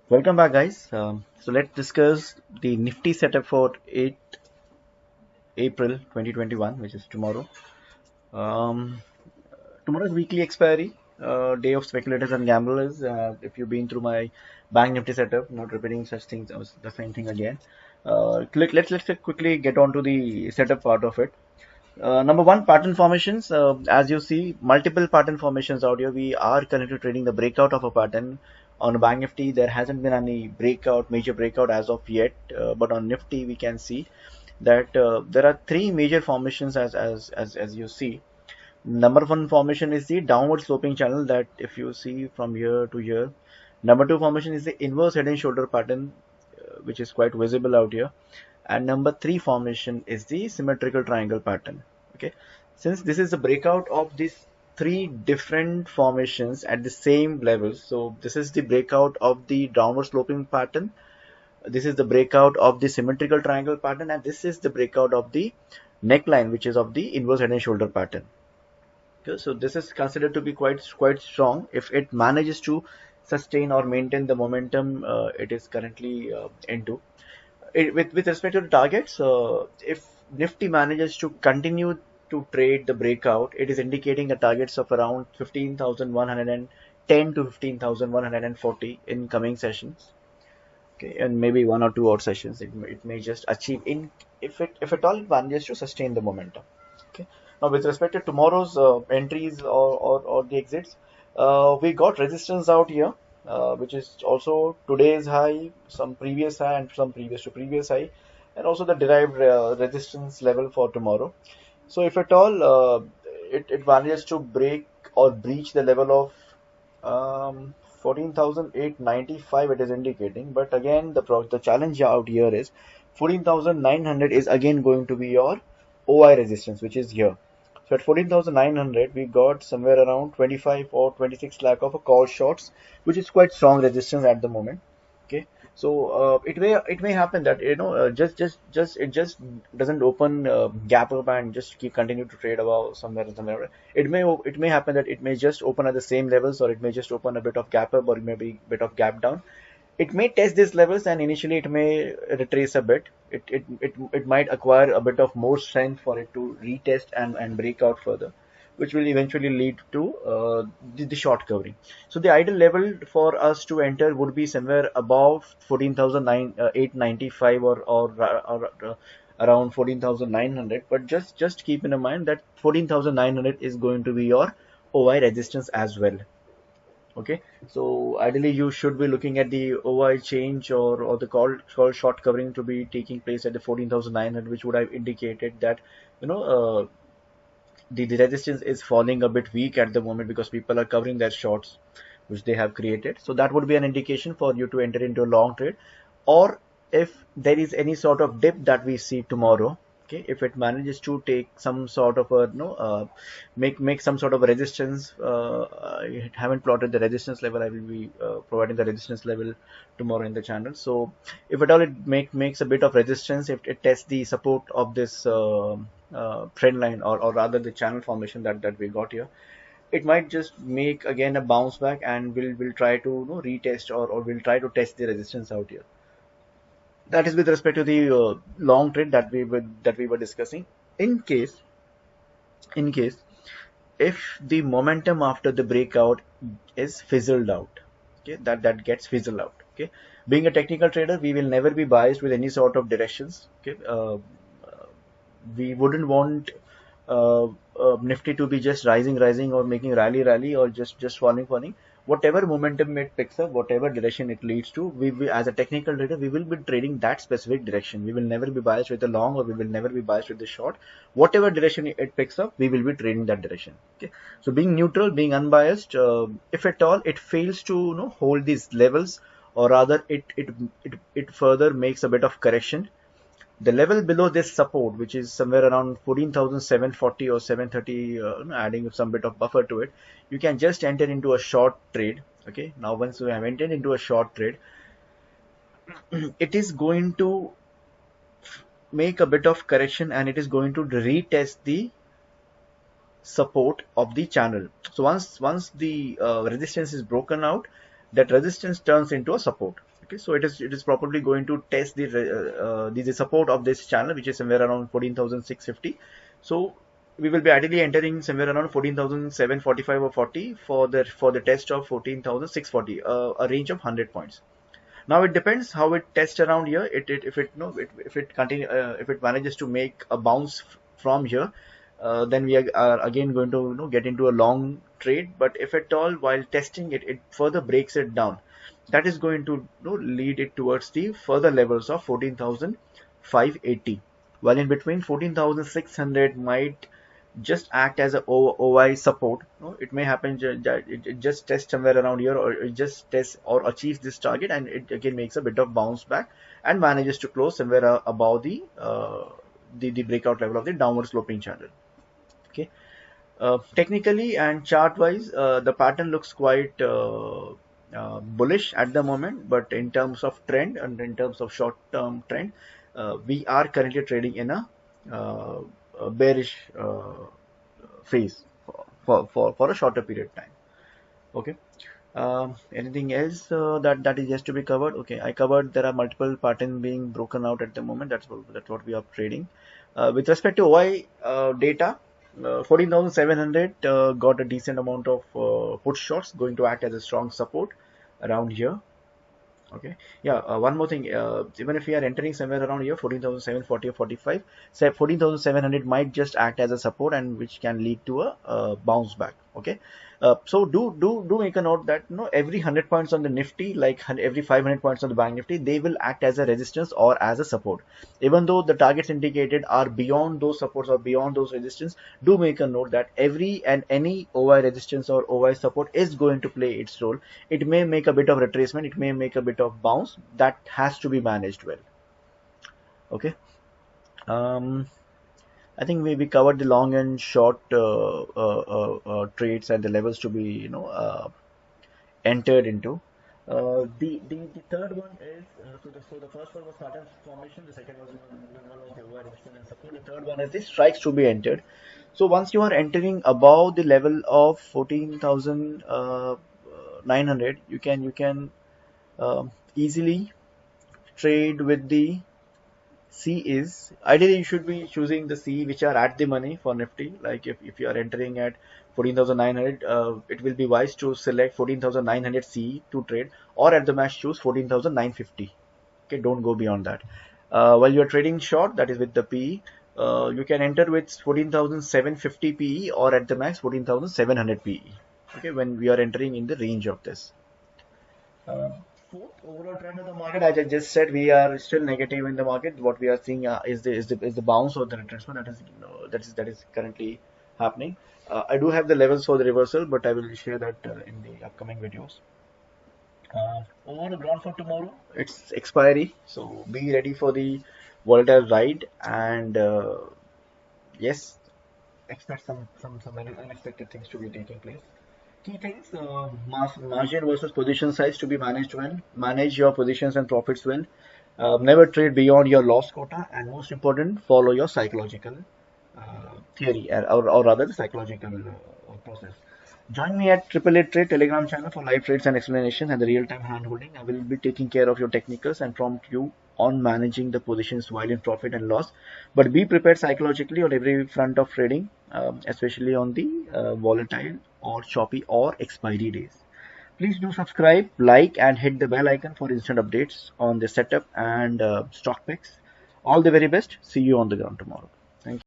Welcome back, guys. So let's discuss the Nifty setup for 8th April 2021, which is tomorrow. Um, Tomorrow's weekly expiry, day of speculators and gamblers. If you've been through my Bank Nifty setup, not repeating such things, the same thing again. Let's quickly get on to the setup part of it. Number one, pattern formations. As you see, multiple pattern formations out here. We are currently trading the breakout of a pattern. On Bank Nifty, there hasn't been any major breakout as of yet. But on Nifty, we can see that there are three major formations as you see. Number one formation is the downward sloping channel that if you see from here to here. Number two formation is the inverse head and shoulder pattern, which is quite visible out here. And number three formation is the symmetrical triangle pattern. Okay, since this is a breakout of these three different formations at the same level, so this is the breakout of the downward sloping pattern, this is the breakout of the symmetrical triangle pattern, and this is the breakout of the neckline, which is of the inverse head and shoulder pattern. Okay, so this is considered to be quite strong if it manages to sustain or maintain the momentum it is currently into. With respect to the targets, if Nifty manages to continue to trade the breakout, it is indicating the targets of around 15,110 to 15,140 in coming sessions. Okay, and maybe one or two odd sessions it may just achieve in if at all it manages to sustain the momentum. Okay. Now with respect to tomorrow's entries or the exits, we got resistance out here, which is also today's high, some previous high, and some previous to previous high, and also the derived resistance level for tomorrow. So if at all it manages to break or breach the level of 14,895, it is indicating. But again, the challenge out here is 14,900 is again going to be your OI resistance, which is here. So at 14,900, we got somewhere around 25 or 26 lakh of a call shots, which is quite strong resistance at the moment. Okay, so it may happen that just it just doesn't open gap up and just keep continue to trade above somewhere. It may happen that it may just open at the same levels, or it may just open a bit of gap up, or it may be a bit of gap down. It may test these levels, and initially it may retrace a bit. It might acquire a bit of more strength for it to retest and break out further, which will eventually lead to the short covering. So the ideal level for us to enter would be somewhere above 14,895 or around 14,900. But just keep in mind that 14,900 is going to be your OI resistance as well. Okay, so ideally you should be looking at the OI change or the call short covering to be taking place at the 14,900, which would have indicated that you know the resistance is falling a bit weak at the moment because people are covering their shorts which they have created. So that would be an indication for you to enter into a long trade. Or if there is any sort of dip that we see tomorrow, okay, if it manages to take some sort of a make some sort of a resistance, I haven't plotted the resistance level. I will be providing the resistance level tomorrow in the channel. So if at all it makes a bit of resistance, if it tests the support of this trend line, or rather the channel formation that we got here, it might just make again a bounce back, and we'll try to retest, or we'll try to test the resistance out here. That is with respect to the long trade that we were discussing. In case in case if the momentum after the breakout is fizzled out, okay, that gets fizzled out. Okay, being a technical trader, we will never be biased with any sort of directions. Okay, we wouldn't want Nifty to be just rising, or making rally, or just falling. Whatever momentum it picks up, whatever direction it leads to, we as a technical trader, we will be trading that specific direction. We will never be biased with the long, or we will never be biased with the short. Whatever direction it picks up, we will be trading that direction. Okay, so being neutral, being unbiased, if at all it fails to hold these levels, or rather it further makes a bit of correction, the level below this support, which is somewhere around 14,740 or 730, adding some bit of buffer to it, you can just enter into a short trade. Okay, now once you have entered into a short trade, it is going to make a bit of correction, and it is going to retest the support of the channel. So once the resistance is broken out, that resistance turns into a support. Okay, so it is probably going to test the support of this channel, which is somewhere around 14,650. So we will be ideally entering somewhere around 14,745 or 40 for the test of 14,640, a range of 100 points. Now it depends how it tests around here. If it no if it continue if it manages to make a bounce from here, then we are again going to get into a long trade. But if at all while testing it, it further breaks it down, that is going to lead it towards the further levels of 14,580. While in between 14,600 might just act as a OI support. No, it may happen that it just tests somewhere around here, or it just tests or achieves this target, and it again makes a bit of bounce back and manages to close somewhere above the breakout level of the downward sloping channel. Okay, technically and chart wise, the pattern looks quite bullish at the moment, but in terms of trend and in terms of short term trend, we are currently trading in a bearish phase for a shorter period of time. Okay. Anything else that is yet to be covered? Okay, I covered there are multiple patterns being broken out at the moment. That's what we are trading. With respect to OI data, 14,700 got a decent amount of put shots going to act as a strong support around here. Okay, yeah, one more thing, even if we are entering somewhere around here 14,740 or 45, say 14,700 might just act as a support, and which can lead to a bounce back. Okay, so do make a note that every 100 points on the Nifty, like every 500 points on the Bank Nifty, they will act as a resistance or as a support. Even though the targets indicated are beyond those supports or beyond those resistance, do make a note that every and any OI resistance or OI support is going to play its role. It may make a bit of retracement, it may make a bit of bounce, that has to be managed well. Okay, I think we covered the long and short trades and the levels to be entered into. The third one is so the first one was pattern formation, the second was the OI resistance and support, the third one is the strikes to be entered. So once you are entering above the level of 14,900, you can easily trade with the C. Is ideally you should be choosing the C which are at the money for Nifty. Like if you are entering at 14,900, it will be wise to select 14,900 C to trade, or at the max choose 14,950. Okay, don't go beyond that. While you are trading short, that is with the PE, you can enter with 14,750 PE, or at the max 14,700 PE. Okay, when we are entering in the range of this. Fourth, overall trend of the market, as I just said, we are still negative in the market. What we are seeing is the bounce or the retracement that is currently happening. I do have the levels for the reversal, but I will share that in the upcoming videos. Overall ground for tomorrow, it's expiry, so be ready for the volatile ride, and yes, expect some unexpected things to be taking place. Key things, margin versus position size to be managed well. Manage your positions and profits well. Never trade beyond your loss quota, and most important, follow your psychological theory, or rather the psychological process. Join me at Triple Eight Trade Telegram channel for live trades and explanation and the real-time handholding. I will be taking care of your technicals and prompt you on managing the positions while in profit and loss. But be prepared psychologically on every front of trading, especially on the volatile or choppy or expiry days. Please do subscribe, like, and hit the bell icon for instant updates on the setup and stock picks. All the very best. See you on the ground tomorrow.